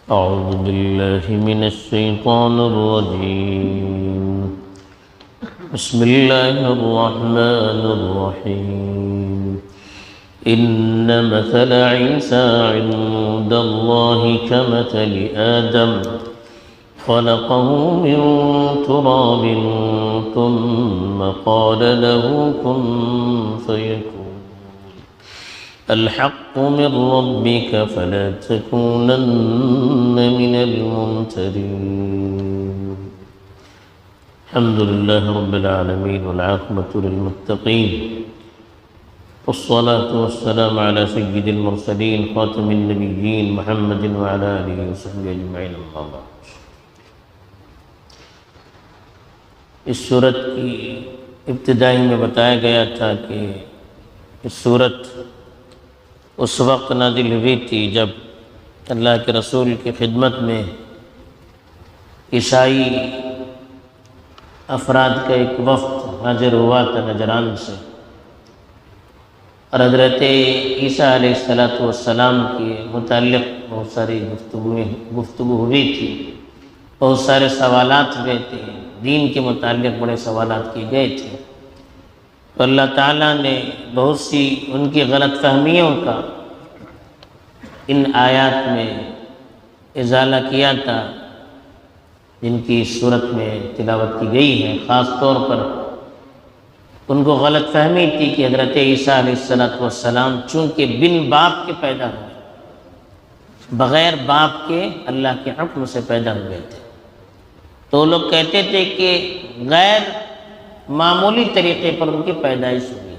أعوذ بالله من الشيطان الرجيم. بسم الله الرحمن الرحيم. إن مثل عيسى عند الله كمثل آدم خلقه من تراب ثم قال له كن فيكون. الحق من ربك فلا تكونن من الممترين. الحمد لله رب العالمين والعاقبة للمتقين، والصلاة والسلام على سيد المرسلين خاتم النبيين محمد وعلى آله وصحبه أجمعين. أما بعد، اس سورت کی ابتدائی میں بتایا گیا تھا کہ اس سورت اس وقت نازل ہوئی تھی جب اللہ کے رسول کی خدمت میں عیسائی افراد کا ایک وفد حاضر ہوا تھا نجران سے، اور حضرت عیسیٰ علیہ السلام کے متعلق بہت ساری گفتگو ہوئی تھی، بہت سارے سوالات ہوئے تھے، دین کے متعلق بڑے سوالات کیے گئے تھے. تو اللہ تعالیٰ نے بہت سی ان کی غلط فہمیوں کا ان آیات میں ازالہ کیا تھا، جن کی صورت میں تلاوت کی گئی ہے. خاص طور پر ان کو غلط فہمی تھی کہ حضرت عیسیٰ علیہ السلام چونکہ بن باپ کے پیدا ہوئے، بغیر باپ کے اللہ کے حکم سے پیدا ہوئے تھے، تو لوگ کہتے تھے کہ غیر معمولی طریقے پر ان کی پیدائش ہوئی،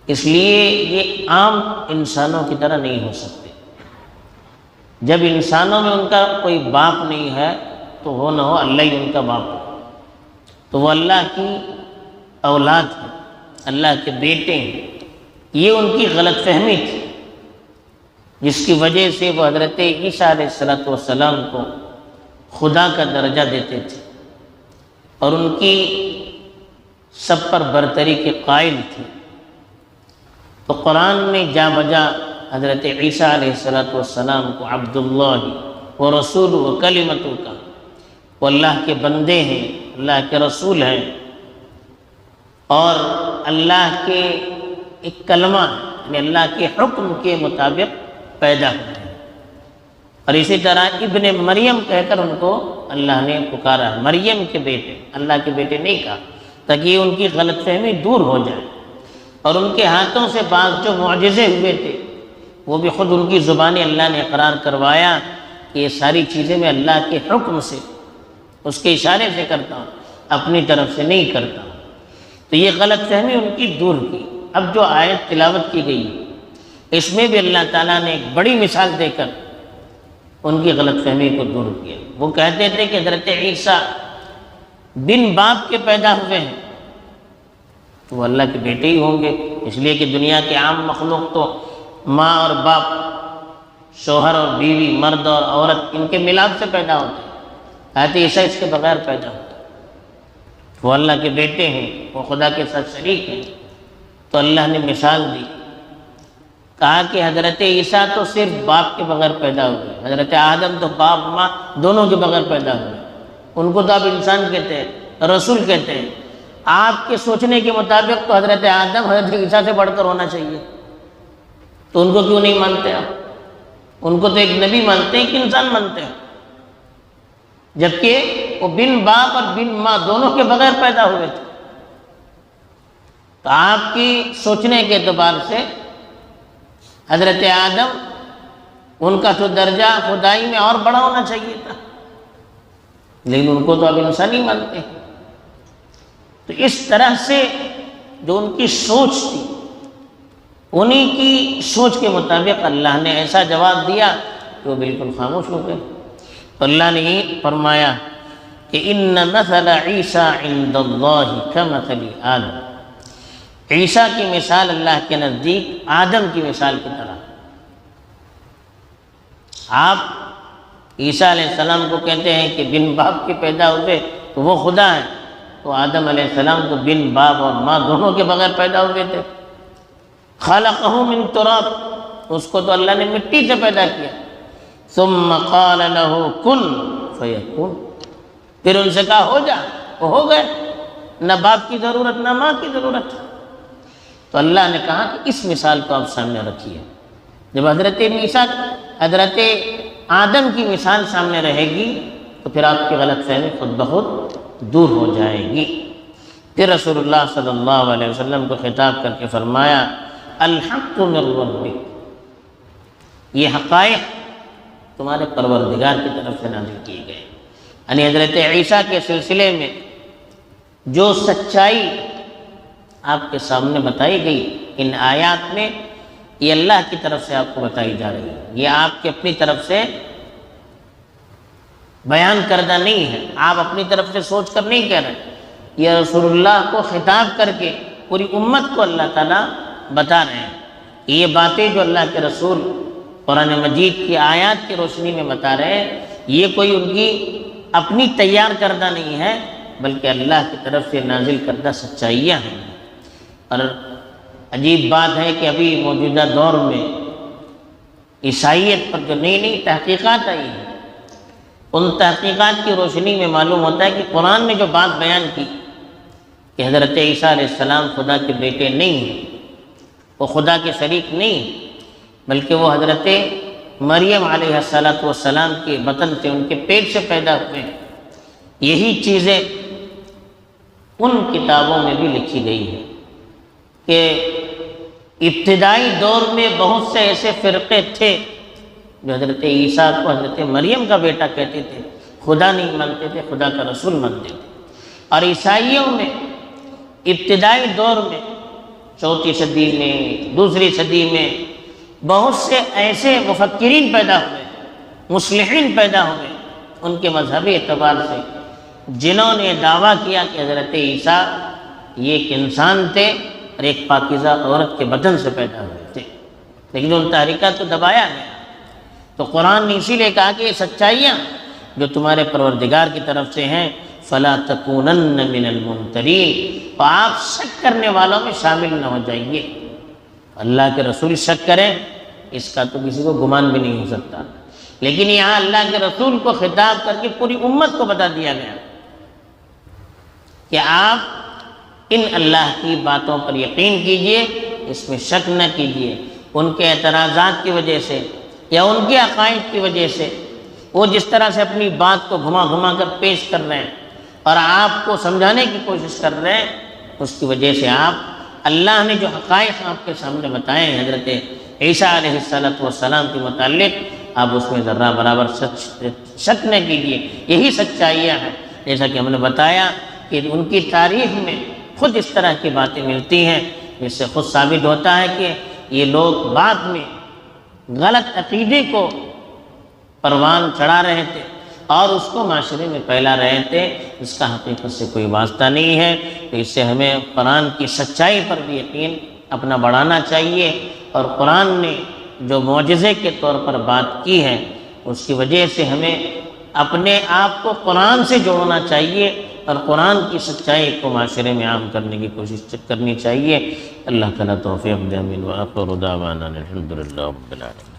اس لیے یہ عام انسانوں کی طرح نہیں ہو سکتے. جب انسانوں میں ان کا کوئی باپ نہیں ہے تو ہو نہ ہو اللہ ہی ان کا باپ ہو، تو وہ اللہ کی اولاد ہے، اللہ کے بیٹے ہیں. یہ ان کی غلط فہمی تھی، جس کی وجہ سے وہ حضرت عیسیٰ علیہ السلام کو خدا کا درجہ دیتے تھے اور ان کی سب پر برتری کے قائل تھے. تو قرآن میں جا بجا حضرت عیسیٰ علیہ السلام کو عبداللہ و رسول و کلمتہ کا، وہ اللہ کے بندے ہیں، اللہ کے رسول ہیں، اور اللہ کے ایک کلمہ یعنی اللہ کے حکم کے مطابق پیدا ہوئے ہیں. اور اسی طرح ابن مریم کہہ کر ان کو اللہ نے پکارا، مریم کے بیٹے، اللہ کے بیٹے نہیں کہا، تاکہ ان کی غلط فہمی دور ہو جائے. اور ان کے ہاتھوں سے بعض جو معجزے ہوئے تھے وہ بھی خود ان کی زبانی اللہ نے اقرار کروایا کہ یہ ساری چیزیں میں اللہ کے حکم سے، اس کے اشارے سے کرتا ہوں، اپنی طرف سے نہیں کرتا ہوں. تو یہ غلط فہمی ان کی دور کی. اب جو آیت تلاوت کی گئی اس میں بھی اللہ تعالیٰ نے ایک بڑی مثال دے کر ان کی غلط فہمی کو دور کیا. وہ کہتے تھے کہ حضرت عیسیٰ بن باپ کے پیدا ہوئے ہیں تو وہ اللہ کے بیٹے ہی ہوں گے، اس لیے کہ دنیا کے عام مخلوق تو ماں اور باپ، شوہر اور بیوی، مرد اور عورت، ان کے ملاپ سے پیدا ہوتے ہیں. حضرت عیسیٰ اس کے بغیر پیدا ہوتے ہیں، وہ اللہ کے بیٹے ہیں، وہ خدا کے ساتھ شریک ہیں. تو اللہ نے مثال دی، کہا کہ حضرت عیسیٰ تو صرف باپ کے بغیر پیدا ہوئے، حضرت آدم تو باپ ماں دونوں کے بغیر پیدا ہوئے. ان کو تو آپ انسان کہتے ہیں، رسول کہتے ہیں. آپ کے سوچنے کے مطابق تو حضرت آدم حضرت عیسیٰ سے بڑھ کر ہونا چاہیے، تو ان کو کیوں نہیں مانتے آپ؟ ان کو تو ایک نبی مانتے ہیں کہ انسان مانتے ہیں، جبکہ وہ بن باپ اور بن ماں دونوں کے بغیر پیدا ہوئے تھے. تو آپ کی سوچنے کے اعتبار سے حضرت آدم، ان کا تو درجہ خدائی میں اور بڑا ہونا چاہیے تھا، لیکن ان کو تو اب انسان ہی مانتے ہیں. تو اس طرح سے جو ان کی سوچ تھی، انہی کی سوچ کے مطابق اللہ نے ایسا جواب دیا کہ وہ بالکل خاموش ہو گئے. تو اللہ نے یہ فرمایا کہ ان مثل عیسیٰ عند اللہ کمثل آدم، عیسیٰ کی مثال اللہ کے نزدیک آدم کی مثال کی طرح. آپ عیسیٰ علیہ السلام کو کہتے ہیں کہ بن باپ کے پیدا ہوئے تو وہ خدا ہے، تو آدم علیہ السلام تو بن باپ اور ماں دونوں کے بغیر پیدا ہوئے تھے. خلقہ من تراب، اس کو تو اللہ نے مٹی سے پیدا کیا. ثم قال له کن فیکون، پھر ان سے کہا ہو جا، وہ ہو گئے، نہ باپ کی ضرورت نہ ماں کی ضرورت۔ تو اللہ نے کہا کہ اس مثال کو آپ سامنے رکھیے، جب حضرت آدم کی مثال سامنے رہے گی تو پھر آپ کی غلط فہمی خود بخود دور ہو جائے گی۔ پھر رسول اللہ صلی اللہ علیہ وسلم کو خطاب کر کے فرمایا الحق من ربک، یہ حقائق تمہارے پروردگار کی طرف سے نازل کیے گئے۔ یعنی حضرت عیسیٰ کے سلسلے میں جو سچائی آپ کے سامنے بتائی گئی ان آیات میں، یہ اللہ کی طرف سے آپ کو بتائی جا رہی ہے، یہ آپ کی اپنی طرف سے بیان کردہ نہیں ہے، آپ اپنی طرف سے سوچ کر نہیں کہہ رہے، یہ رسول اللہ کو خطاب کر کے پوری امت کو اللہ تعالیٰ بتا رہے ہیں۔ یہ باتیں جو اللہ کے رسول قرآن مجید کی آیات کی روشنی میں بتا رہے ہیں، یہ کوئی ان کی اپنی تیار کردہ نہیں ہے، بلکہ اللہ کی طرف سے نازل کردہ سچائیاں ہیں۔ اور عجیب بات ہے کہ ابھی موجودہ دور میں عیسائیت پر جو نئی نئی تحقیقات آئی ہیں، ان تحقیقات کی روشنی میں معلوم ہوتا ہے کہ قرآن نے جو بات بیان کی کہ حضرت عیسیٰ علیہ السلام خدا کے بیٹے نہیں ہیں، وہ خدا کے شریک نہیں ہیں، بلکہ وہ حضرت مریم علیہ السلام کے بطن سے، ان کے پیٹ سے پیدا ہوئے ہیں۔ یہی چیزیں ان کتابوں میں بھی لکھی گئی ہیں کہ ابتدائی دور میں بہت سے ایسے فرقے تھے جو حضرت عیسیٰ کو حضرت مریم کا بیٹا کہتے تھے، خدا نہیں مانتے تھے، خدا کا رسول مانتے تھے۔ اور عیسائیوں میں ابتدائی دور میں 4 صدی میں، 2 صدی میں بہت سے ایسے مفکرین پیدا ہوئے، مصلحین پیدا ہوئے ان کے مذہبی اعتبار سے، جنہوں نے دعویٰ کیا کہ حضرت عیسیٰ یہ ایک انسان تھے اور ایک پاکیزہ عورت کے بدن سے پیدا ہوئے تھے، لیکن ان تحریکات کو دبایا گیا۔ تو قرآن نے اسی لیے کہا کہ یہ سچائیاں جو تمہارے پروردگار کی طرف سے ہیں فَلَا تَكُونَنَّ مِنَ الْمُمْتَرِينَ، تو آپ شک کرنے والوں میں شامل نہ ہو جائیے۔ اللہ کے رسول شک کریں اس کا تو کسی کو گمان بھی نہیں ہو سکتا، لیکن یہاں اللہ کے رسول کو خطاب کر کے پوری امت کو بتا دیا گیا کہ آپ ان اللہ کی باتوں پر یقین کیجئے، اس میں شک نہ کیجئے۔ ان کے اعتراضات کی وجہ سے یا ان کے عقائد کی وجہ سے وہ جس طرح سے اپنی بات کو گھما گھما کر پیش کر رہے ہیں اور آپ کو سمجھانے کی کوشش کر رہے ہیں، اس کی وجہ سے آپ اللہ نے جو حقائق آپ کے سامنے بتائے ہیں حضرت عیسیٰ علیہ السلام کے متعلق، آپ اس میں ذرہ برابر شک نہ کیجیے۔ یہی سچائیاں ہیں، جیسا کہ ہم نے بتایا کہ ان کی تاریخ میں خود اس طرح کی باتیں ملتی ہیں، جس سے خود ثابت ہوتا ہے کہ یہ لوگ بعد میں غلط عقیدے کو پروان چڑھا رہے تھے اور اس کو معاشرے میں پھیلا رہے تھے، اس کا حقیقت سے کوئی واسطہ نہیں ہے۔ تو اس سے ہمیں قرآن کی سچائی پر بھی یقین اپنا بڑھانا چاہیے، اور قرآن نے جو معجزے کے طور پر بات کی ہے اس کی وجہ سے ہمیں اپنے آپ کو قرآن سے جوڑنا چاہیے اور قرآن کی سچائی کو معاشرے میں عام کرنے کی کوشش کرنی چاہیے۔ اللہ تعالیٰ توفیق دے، آمین۔ وآخر دعوانا الحمد للہ رب العالمین۔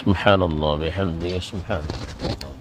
سبحان اللہ بحمدہ، سبحان اللہ۔